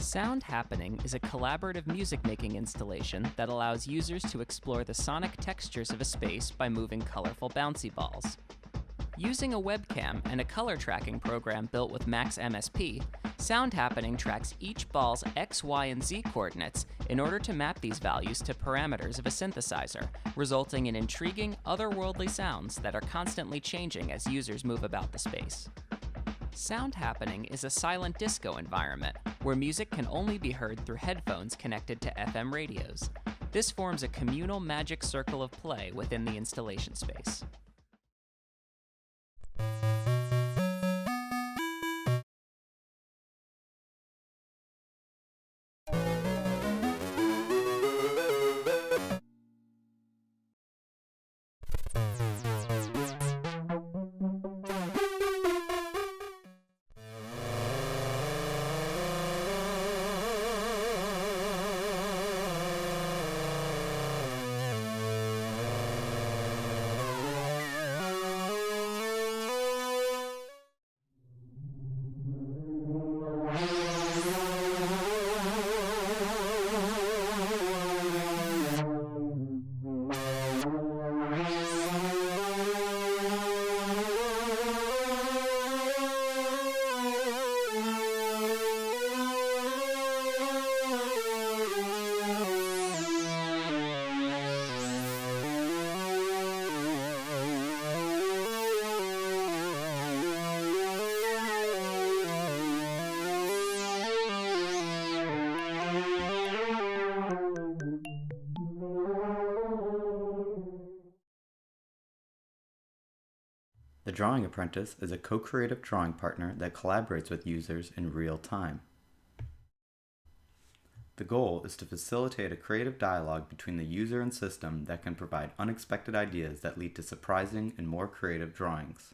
Sound Happening is a collaborative music-making installation that allows users to explore the sonic textures of a space by moving colorful bouncy balls. Using a webcam and a color tracking program built with Max MSP, Sound Happening tracks each ball's X, Y, and Z coordinates in order to map these values to parameters of a synthesizer, resulting in intriguing, otherworldly sounds that are constantly changing as users move about the space. Sound Happening is a silent disco environment where music can only be heard through headphones connected to FM radios. This forms a communal magic circle of play within the installation space. The Drawing Apprentice is a co-creative drawing partner that collaborates with users in real time. The goal is to facilitate a creative dialogue between the user and system that can provide unexpected ideas that lead to surprising and more creative drawings.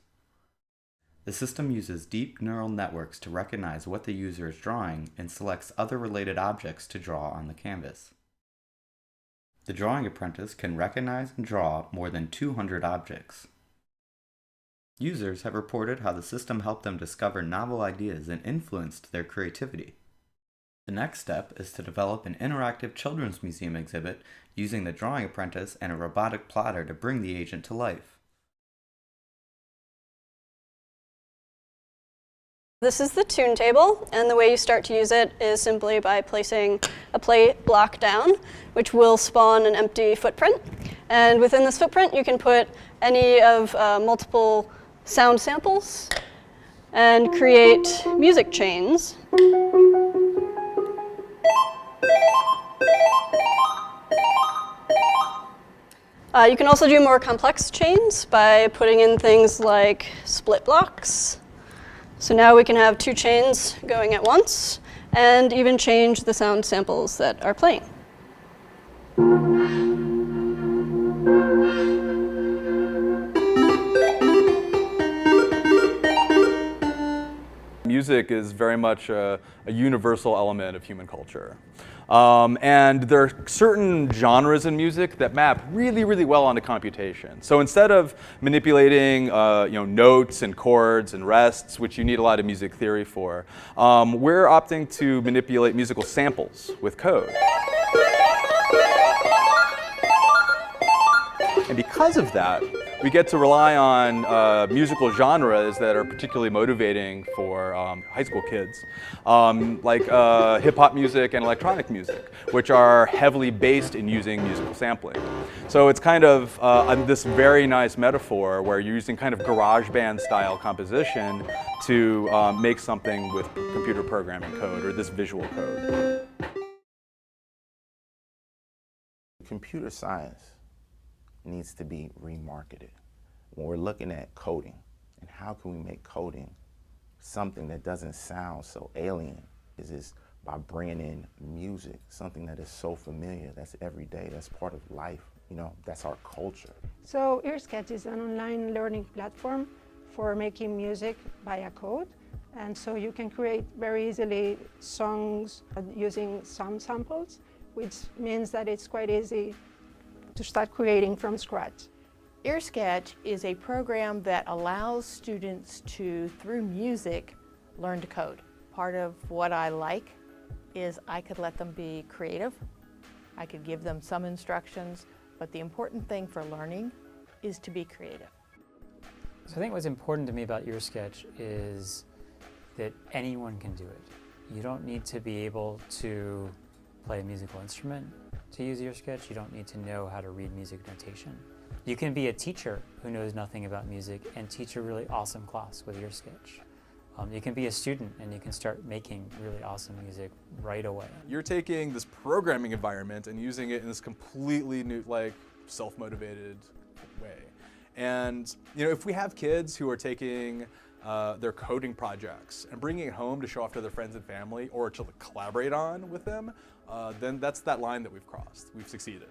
The system uses deep neural networks to recognize what the user is drawing and selects other related objects to draw on the canvas. The Drawing Apprentice can recognize and draw more than 200 objects. Users have reported how the system helped them discover novel ideas and influenced their creativity. The next step is to develop an interactive children's museum exhibit using the Drawing Apprentice and a robotic plotter to bring the agent to life. This is the TUNETABLE, and the way you start to use it is simply by placing a plate block down, which will spawn an empty footprint. And within this footprint, you can put any of multiple sound samples and create music chains. You can also do more complex chains by putting in things like split blocks. So now we can have two chains going at once and even change the sound samples that are playing. Music is very much a universal element of human culture. And there are certain genres in music that map really, really well onto computation. So instead of manipulating notes and chords and rests, which you need a lot of music theory for, we're opting to manipulate musical samples with code. And because of that, we get to rely on musical genres that are particularly motivating for high school kids, like hip-hop music and electronic music, which are heavily based in using musical sampling. So it's kind of this very nice metaphor where you're using kind of garage band style composition to make something with computer programming code or this visual code. Computer science needs to be remarketed. When we're looking at coding, and how can we make coding something that doesn't sound so alien, is by bringing in music, something that is so familiar, that's everyday, that's part of life, that's our culture. So EARSKETCH is an online learning platform for making music via code. And so you can create very easily songs using sound samples, which means that it's quite easy to start creating from scratch. EARSKETCH is a program that allows students to, through music, learn to code. Part of what I like is I could let them be creative. I could give them some instructions, but the important thing for learning is to be creative. So I think what's important to me about EARSKETCH is that anyone can do it. You don't need to be able to play a musical instrument to use EARSKETCH. You don't need to know how to read music notation. You can be a teacher who knows nothing about music and teach a really awesome class with EARSKETCH. You can be a student and you can start making really awesome music right away. You're taking this programming environment and using it in this completely new, like, self-motivated way. And if we have kids who are taking their coding projects and bringing it home to show off to their friends and family or to collaborate on with them, then that's that line that we've crossed. We've succeeded.